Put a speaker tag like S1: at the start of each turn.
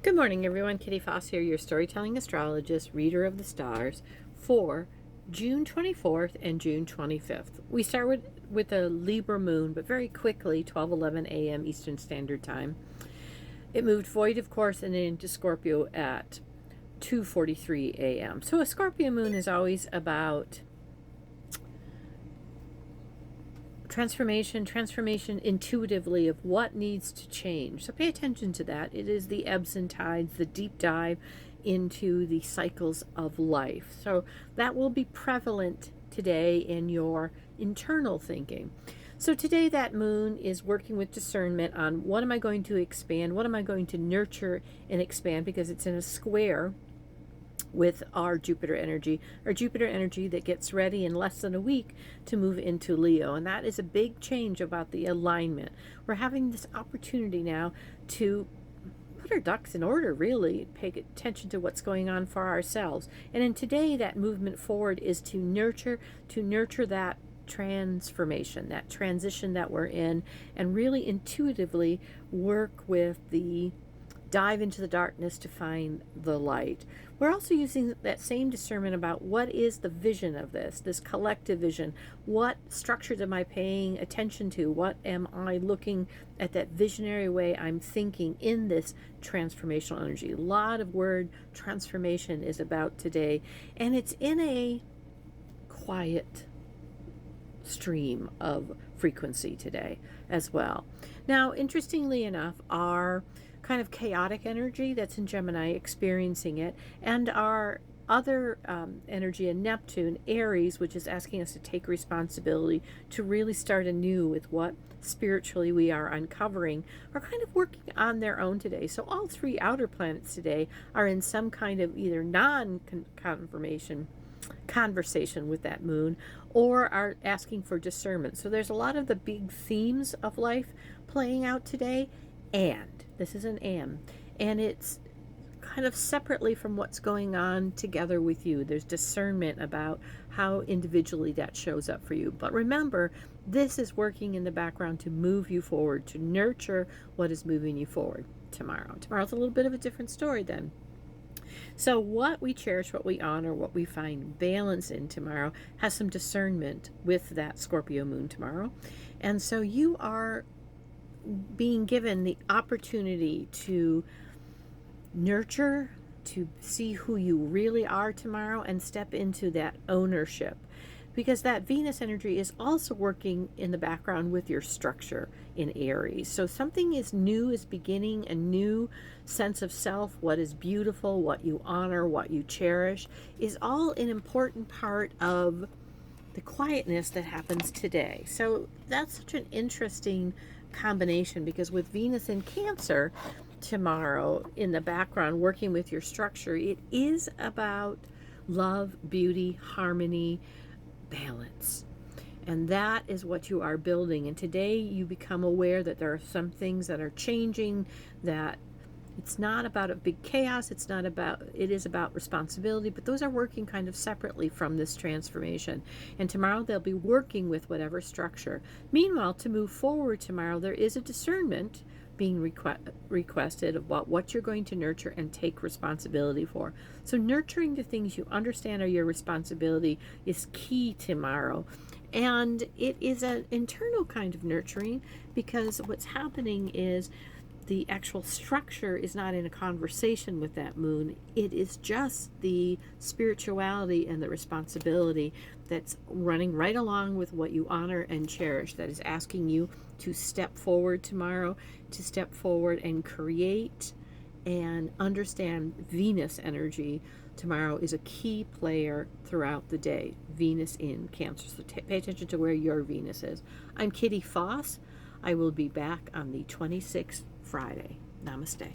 S1: Good morning, everyone. Kitty Foss here, your storytelling astrologist, reader of the stars for June 24th and June 25th. We start with a Libra moon, but very quickly, 12:11 a.m. Eastern Standard Time. It moved void, of course, and into Scorpio at 2:43 a.m. So a Scorpio moon is always about transformation intuitively of what needs to change. So pay attention to that. It is the ebbs and tides, the deep dive into the cycles of life. So that will be prevalent today in your internal thinking. So today that moon is working with discernment on what am I going to expand, what am I going to nurture and expand, because it's in a square with our Jupiter energy that gets ready in less than a week to move into Leo. And that is a big change about the alignment. We're having this opportunity now to put our ducks in order, really pay attention to what's going on for ourselves. And in today, that movement forward is to nurture that transformation, that transition that we're in, and really intuitively work with the dive into the darkness to find the light. We're also using that same discernment about what is the vision of this collective vision. What structures am I paying attention to? What am I looking at, that visionary way I'm thinking in this transformational energy? A lot of word transformation is about today, and it's in a quiet stream of frequency today as well. Now, interestingly enough, our kind of chaotic energy that's in Gemini experiencing it, and our other energy in Neptune, Aries, which is asking us to take responsibility to really start anew with what spiritually we are uncovering, are kind of working on their own today. So all three outer planets today are in some kind of either non-conversation conversation with that moon, or are asking for discernment. So there's a lot of the big themes of life playing out today, and this is an and it's kind of separately from what's going on together with you. There's discernment about how individually that shows up for you. But remember, this is working in the background to move you forward, to nurture what is moving you forward tomorrow. Tomorrow's a little bit of a different story then. So what we cherish, what we honor, what we find balance in tomorrow has some discernment with that Scorpio moon tomorrow. And so you are being given the opportunity to nurture, to see who you really are tomorrow, and step into that ownership, because that Venus energy is also working in the background with your structure in Aries. So something is new, is beginning, a new sense of self. What is beautiful, what you honor, what you cherish is all an important part of the quietness that happens today. So that's such an interesting combination, because with Venus in Cancer tomorrow in the background working with your structure, it is about love, beauty, harmony, balance. And that is what you are building. And today you become aware that there are some things that are changing, that it's not about a big chaos. It is about responsibility, but those are working kind of separately from this transformation. And tomorrow they'll be working with whatever structure. Meanwhile, to move forward tomorrow, there is a discernment being requested about what you're going to nurture and take responsibility for. So nurturing the things you understand are your responsibility is key tomorrow. And it is an internal kind of nurturing, because what's happening is the actual structure is not in a conversation with that moon. It is just the spirituality and the responsibility that's running right along with what you honor and cherish, that is asking you to step forward tomorrow, to step forward and create and understand. Venus energy tomorrow is a key player throughout the day. Venus in Cancer. So pay attention to where your Venus is. I'm Kitty Foss. I will be back on the 26th, Friday. Namaste.